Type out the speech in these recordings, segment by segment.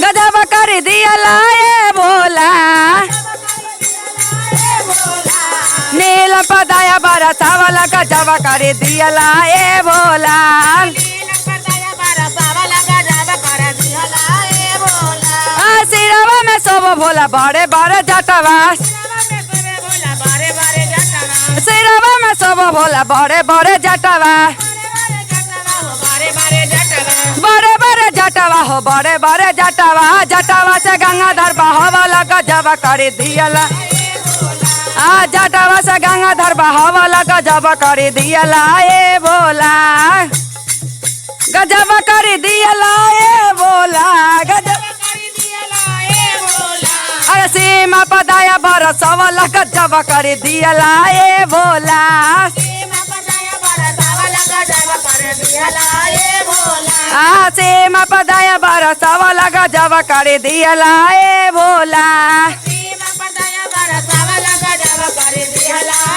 गजब कर दियला ए भोला नीलम पदाया बरसावला गजब कर दियला ए भोला सिरवा में सब भोला बड़े बड़े जटवा सिरवा में सब भोला बड़े बड़े जटवा बड़े बड़े जटवा हो बड़े बड़े जटवा जटवा से गंगाधर बहावला गजब कर दियला जटवा से गंगाधर बहावला गजब कर दियला ए भोला गजब कर दियला ए भोला गजब अरे सीमा पदाया बरसवला गजब कर दियला ए भोला सीमा पदाया बरसवला गजब कर दियला ए भोला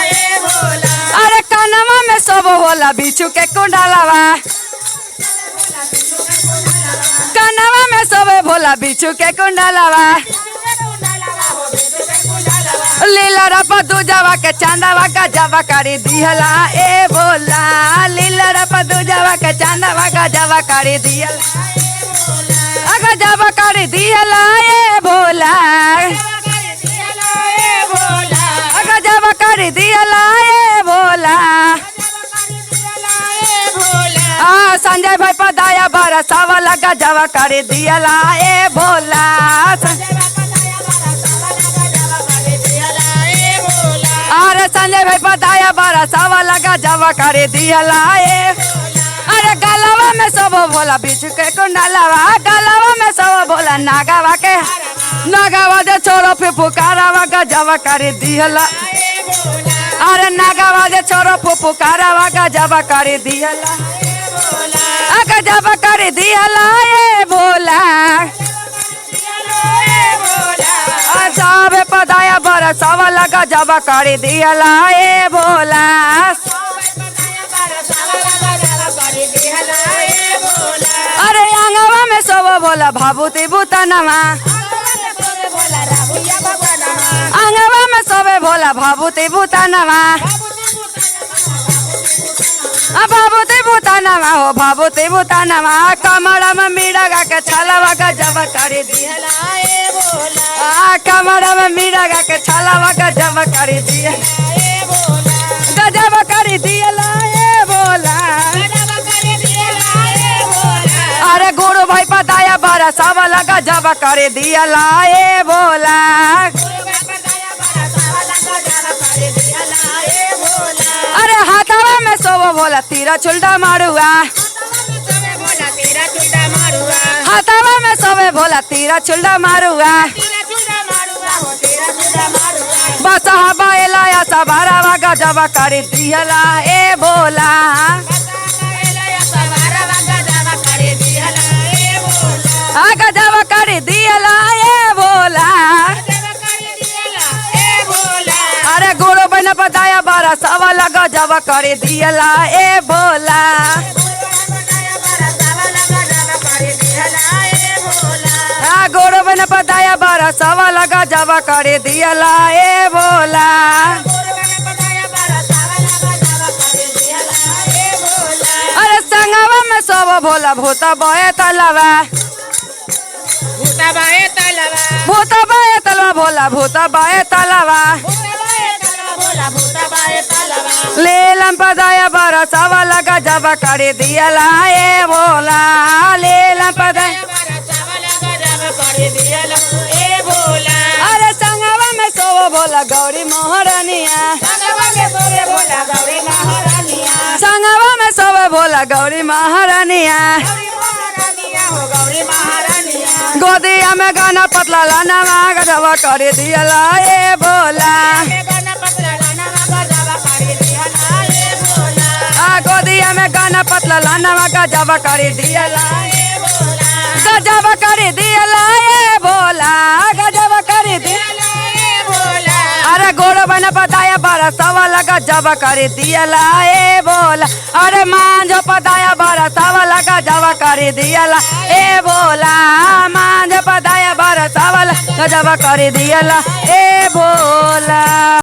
अरे कनवा में सब होला बिच्छू के कुंडलवा कनवा में सब भोला बिच्छू के कुंडलवा लीला रपा दूजवा के चांदवा गजब कर दियला ए भोला लीला रपा दूजवा के चांदवा गजब कर दियला गजब कर दियला ए भोला गजब कर दियला ए भोला संजय भाई पदाया बरसावला गजब कर दियला ए भोला अरे संजय भाई पदाया बरसावला गजब कर दियला ए अरे गलवा में सब भोला बिच्छू के कुंडलवा गलवा में सब भोला नागवा के नागवा दे छोरो पे पुकारावा गजब कर दियला अरे नागवा दे छोरो पे पुकारावा गजब कर दियला गजब कर दियला ए भोला सब पदाया बरसावला गजब कर दियला ए भोला अरे अंगवा में सब भोला भाभूति भूतनवा अंगवा में सब भोला भाभूति भूतनवा भाभूति भूतनवा हो भाभूति भूतनवा कमरा में मिर्गा के छलवा गजब कर दियला ए भोला कमरा में मिर्गा के छलवा गजब कर दियला ए भोला गजब कर दियला ए भोला अरे गुरु भाई पदाया बरसावला गजब कर दियला ए भोला अरे हाथवा में सब भोला तीरा चुल्टा मारुआ हाथवा में सब भोला तीरा चुल्टा मारुआ बस बैला सवारवा गजब कर दियला ए भोला गजब कर दियला ए भोला अरे गुरु बन पदाया बरसावला गजब कर दियला ए भोला गुरु बन पदाया बरसावला गजब कर दियला ए भोला अरे संगवा में सब भोला भूता बहे तलवा भूता बाए तलवा भोला भूता बाए तलवा लीलम पदाया बरसावला गजब कर दियला ए भोला लीलम पदाया अरे संगवा में सब भोला गौरी महारानिया संगवा में सब भोला गौरी महारानिया गोदिया में गाना पतला लाना गजब कर दियला ए भोला गोदिया में गाना पतला लाना गजब कर दियला गजब कर दियला ए भोला गजब कर दियला ए भोला अरे गोड़ बन पताया बरसावला गजब कर दियला ए भोला अरे मांझो पताया बरसावला गजब कर दियला ए भोला मांझो गजब कर दिहला ए भोला।